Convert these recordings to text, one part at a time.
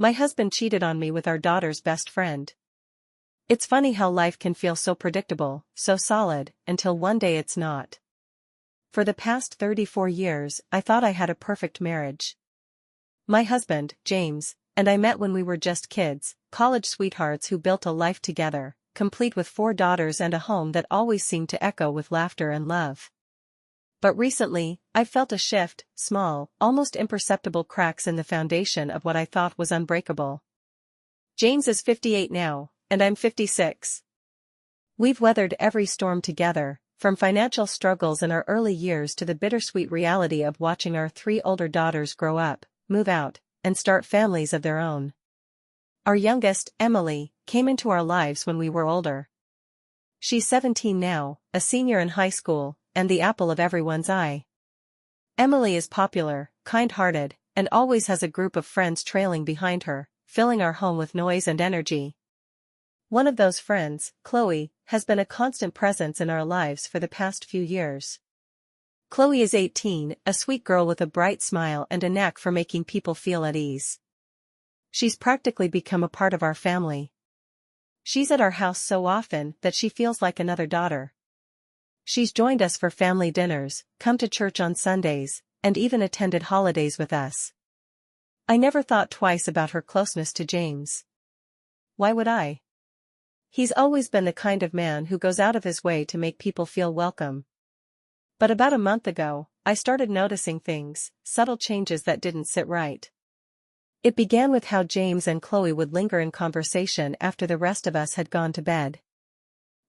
My husband cheated on me with our daughter's best friend. It's funny how life can feel so predictable, so solid, until one day it's not. For the past 34 years, I thought I had a perfect marriage. My husband, James, and I met when we were just kids, college sweethearts who built a life together, complete with 4 daughters and a home that always seemed to echo with laughter and love. But recently, I've felt a shift, small, almost imperceptible cracks in the foundation of what I thought was unbreakable. James is 58 now, and I'm 56. We've weathered every storm together, from financial struggles in our early years to the bittersweet reality of watching our 3 older daughters grow up, move out, and start families of their own. Our youngest, Emily, came into our lives when we were older. She's 17 now, a senior in high school, and the apple of everyone's eye. Emily is popular, kind-hearted, and always has a group of friends trailing behind her, filling our home with noise and energy. One of those friends, Chloe, has been a constant presence in our lives for the past few years. Chloe is 18, a sweet girl with a bright smile and a knack for making people feel at ease. She's practically become a part of our family. She's at our house so often that she feels like another daughter. She's joined us for family dinners, come to church on Sundays, and even attended holidays with us. I never thought twice about her closeness to James. Why would I? He's always been the kind of man who goes out of his way to make people feel welcome. But about a month ago, I started noticing things, subtle changes that didn't sit right. It began with how James and Chloe would linger in conversation after the rest of us had gone to bed.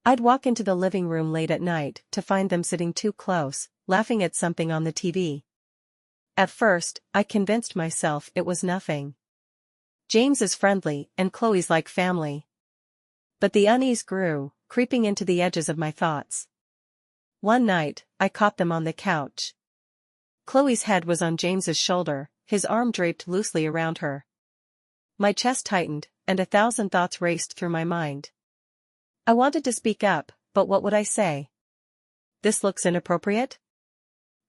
I'd walk into the living room late at night to find them sitting too close, laughing at something on the TV. At first, I convinced myself it was nothing. James is friendly, and Chloe's like family. But the unease grew, creeping into the edges of my thoughts. One night, I caught them on the couch. Chloe's head was on James's shoulder, his arm draped loosely around her. My chest tightened, and 1,000 thoughts raced through my mind. I wanted to speak up, but what would I say? This looks inappropriate?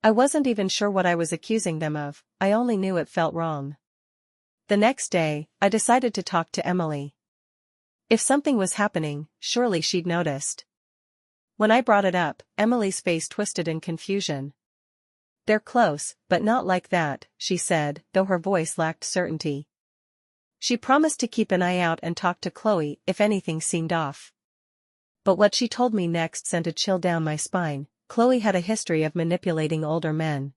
I wasn't even sure what I was accusing them of, I only knew it felt wrong. The next day, I decided to talk to Emily. If something was happening, surely she'd noticed. When I brought it up, Emily's face twisted in confusion. They're close, but not like that, she said, though her voice lacked certainty. She promised to keep an eye out and talk to Chloe if anything seemed off. But what she told me next sent a chill down my spine. Chloe had a history of manipulating older men.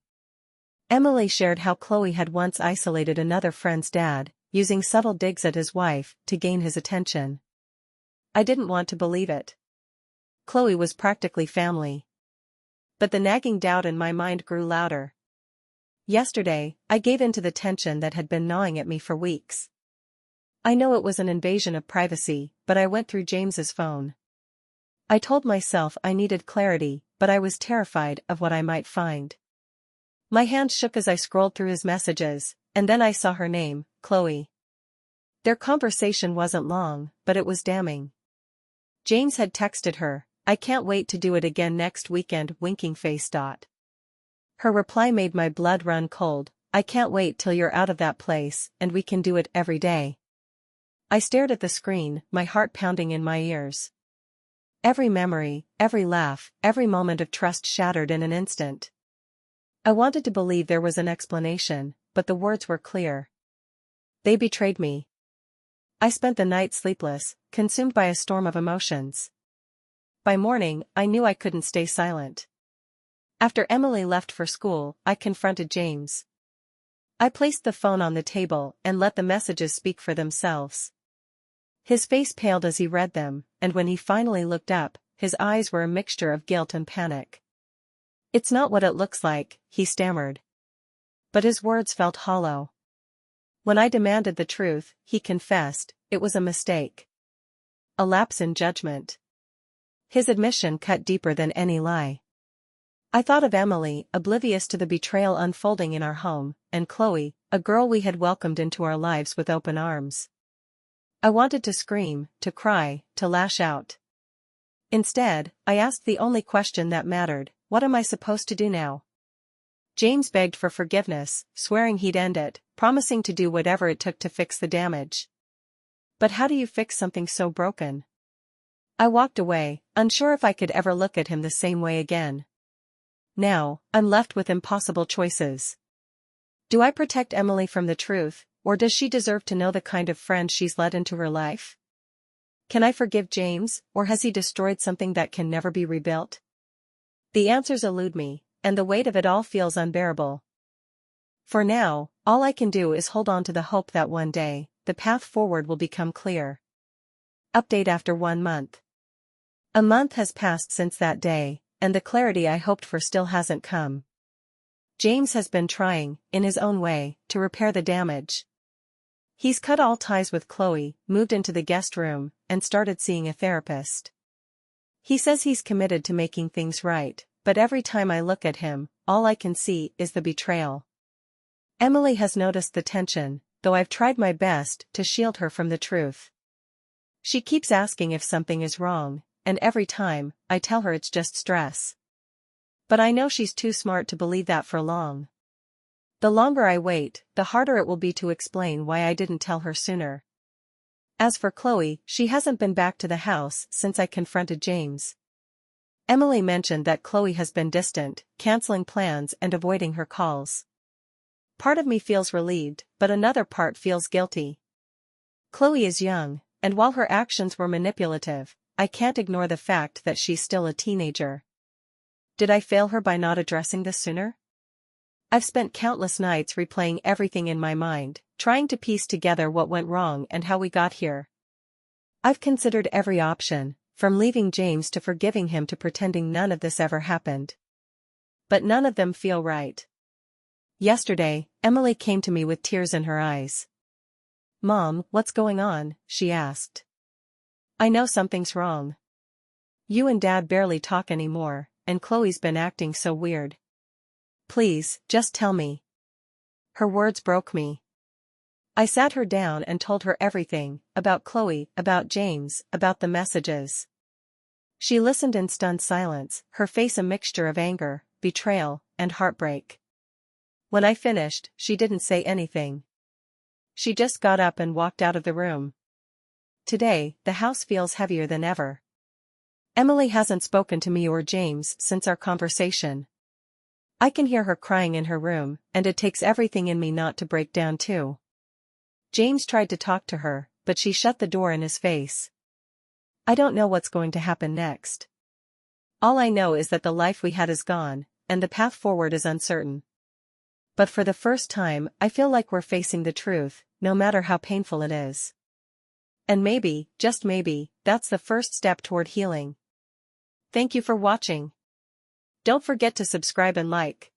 Emily shared how Chloe had once isolated another friend's dad, using subtle digs at his wife to gain his attention. I didn't want to believe it. Chloe was practically family. But the nagging doubt in my mind grew louder. Yesterday, I gave in to the tension that had been gnawing at me for weeks. I know it was an invasion of privacy, but I went through James's phone. I told myself I needed clarity, but I was terrified of what I might find. My hand shook as I scrolled through his messages, and then I saw her name, Chloe. Their conversation wasn't long, but it was damning. James had texted her, "I can't wait to do it again next weekend, winking face. Her reply made my blood run cold, "I can't wait till you're out of that place, and we can do it every day." I stared at the screen, my heart pounding in my ears. Every memory, every laugh, every moment of trust shattered in an instant. I wanted to believe there was an explanation, but the words were clear. They betrayed me. I spent the night sleepless, consumed by a storm of emotions. By morning, I knew I couldn't stay silent. After Emily left for school, I confronted James. I placed the phone on the table and let the messages speak for themselves. His face paled as he read them, and when he finally looked up, his eyes were a mixture of guilt and panic. "It's not what it looks like," he stammered. But his words felt hollow. When I demanded the truth, he confessed, it was a mistake. A lapse in judgment. His admission cut deeper than any lie. I thought of Emily, oblivious to the betrayal unfolding in our home, and Chloe, a girl we had welcomed into our lives with open arms. I wanted to scream, to cry, to lash out. Instead, I asked the only question that mattered, what am I supposed to do now? James begged for forgiveness, swearing he'd end it, promising to do whatever it took to fix the damage. But how do you fix something so broken? I walked away, unsure if I could ever look at him the same way again. Now, I'm left with impossible choices. Do I protect Emily from the truth, or does she deserve to know the kind of friend she's let into her life? Can I forgive James, or has he destroyed something that can never be rebuilt? The answers elude me, and the weight of it all feels unbearable. For now, all I can do is hold on to the hope that one day, the path forward will become clear. Update after 1 month. A month has passed since that day, and the clarity I hoped for still hasn't come. James has been trying, in his own way, to repair the damage. He's cut all ties with Chloe, moved into the guest room, and started seeing a therapist. He says he's committed to making things right, but every time I look at him, all I can see is the betrayal. Emily has noticed the tension, though I've tried my best to shield her from the truth. She keeps asking if something is wrong, and every time, I tell her it's just stress. But I know she's too smart to believe that for long. The longer I wait, the harder it will be to explain why I didn't tell her sooner. As for Chloe, she hasn't been back to the house since I confronted James. Emily mentioned that Chloe has been distant, canceling plans and avoiding her calls. Part of me feels relieved, but another part feels guilty. Chloe is young, and while her actions were manipulative, I can't ignore the fact that she's still a teenager. Did I fail her by not addressing this sooner? I've spent countless nights replaying everything in my mind, trying to piece together what went wrong and how we got here. I've considered every option, from leaving James to forgiving him to pretending none of this ever happened. But none of them feel right. Yesterday, Emily came to me with tears in her eyes. "Mom, what's going on?" she asked. "I know something's wrong. You and Dad barely talk anymore, and Chloe's been acting so weird. Please, just tell me." Her words broke me. I sat her down and told her everything, about Chloe, about James, about the messages. She listened in stunned silence, her face a mixture of anger, betrayal, and heartbreak. When I finished, she didn't say anything. She just got up and walked out of the room. Today, the house feels heavier than ever. Emily hasn't spoken to me or James since our conversation. I can hear her crying in her room, and it takes everything in me not to break down too. James tried to talk to her, but she shut the door in his face. I don't know what's going to happen next. All I know is that the life we had is gone, and the path forward is uncertain. But for the first time, I feel like we're facing the truth, no matter how painful it is. And maybe, just maybe, that's the first step toward healing. Thank you for watching. Don't forget to subscribe and like.